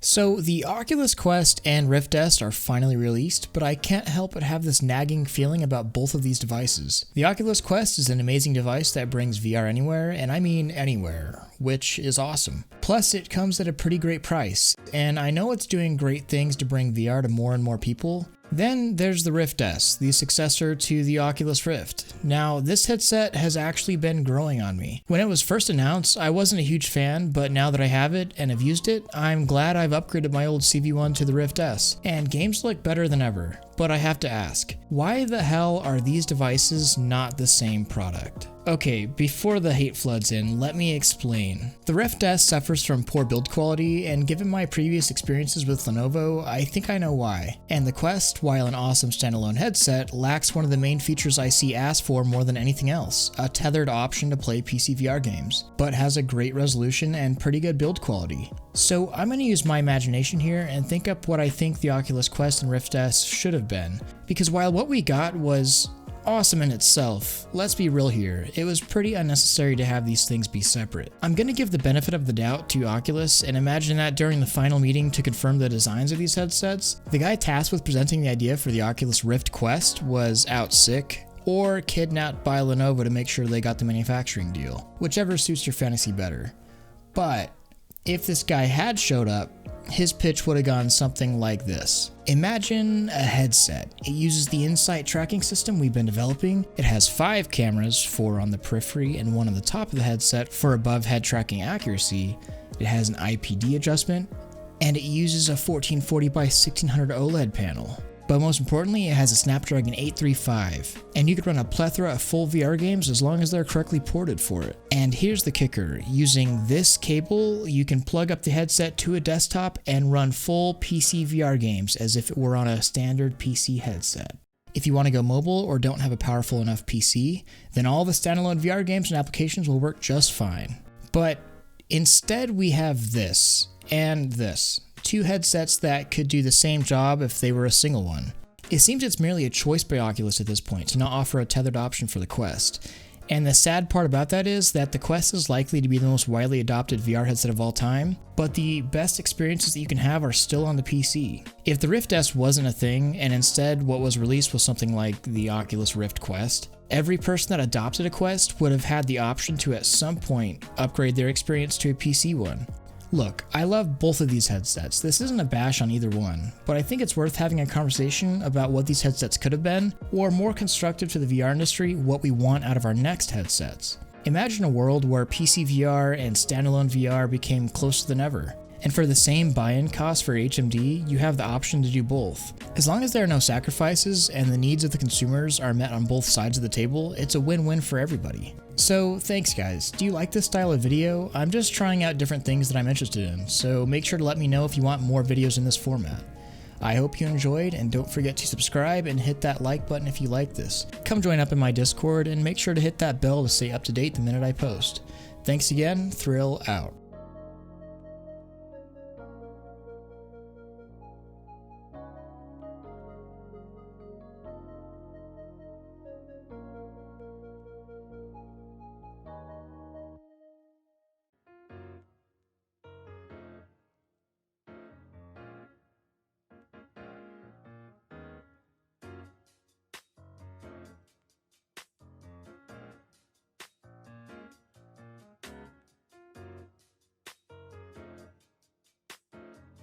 So the Oculus Quest and Rift S are finally released, but I can't help but have this nagging feeling about both of these devices. The Oculus Quest is an amazing device that brings VR anywhere, and I mean anywhere, which is awesome. Plus it comes at a pretty great price, and I know it's doing great things to bring VR to more and more people. Then there's the Rift S, the successor to the Oculus Rift. Now, this headset has actually been growing on me. When it was first announced, I wasn't a huge fan, but now that I have it and have used it, I'm glad I've upgraded my old CV1 to the Rift S, and games look better than ever. But I have to ask, why the hell are these devices not the same product? Okay, before the hate floods in, let me explain. The Rift S suffers from poor build quality, and given my previous experiences with Lenovo, I think I know why. And the Quest, while an awesome standalone headset, lacks one of the main features I see asked for more than anything else, a tethered option to play PC VR games, but has a great resolution and pretty good build quality. So I'm going to use my imagination here and think up what I think the Oculus Quest and Rift S should have been, because while what we got was awesome in itself, let's be real here, it was pretty unnecessary to have these things be separate. I'm gonna give the benefit of the doubt to Oculus and imagine that during the final meeting to confirm the designs of these headsets, the guy tasked with presenting the idea for the Oculus Rift Quest was out sick, or kidnapped by Lenovo to make sure they got the manufacturing deal, whichever suits your fantasy better. But if this guy had showed up, his pitch would have gone something like this. Imagine a headset. It uses the Insight tracking system we've been developing. It has 5 cameras, 4 on the periphery and 1 on the top of the headset for above head tracking accuracy. It has an IPD adjustment, and it uses a 1440 by 1600 OLED panel. But most importantly, it has a Snapdragon 835, and you could run a plethora of full VR games as long as they're correctly ported for it. And here's the kicker, using this cable, you can plug up the headset to a desktop and run full PC VR games as if it were on a standard PC headset. If you want to go mobile or don't have a powerful enough PC, then all the standalone VR games and applications will work just fine. But instead we have this, and this. 2 headsets that could do the same job if they were a single one. It seems it's merely a choice by Oculus at this point to not offer a tethered option for the Quest. And the sad part about that is that the Quest is likely to be the most widely adopted VR headset of all time, but the best experiences that you can have are still on the PC. If the Rift S wasn't a thing, and instead what was released was something like the Oculus Rift Quest, every person that adopted a Quest would have had the option to at some point upgrade their experience to a PC one. Look, I love both of these headsets. This isn't a bash on either one, but I think it's worth having a conversation about what these headsets could have been, or more constructive to the VR industry, what we want out of our next headsets. Imagine a world where PC VR and standalone VR became closer than ever. And for the same buy-in cost for HMD, you have the option to do both. As long as there are no sacrifices and the needs of the consumers are met on both sides of the table, it's a win-win for everybody. So thanks guys. Do you like this style of video? I'm just trying out different things that I'm interested in, so make sure to let me know if you want more videos in this format. I hope you enjoyed, and don't forget to subscribe and hit that like button if you like this. Come join up in my Discord and make sure to hit that bell to stay up to date the minute I post. Thanks again, Thrill out.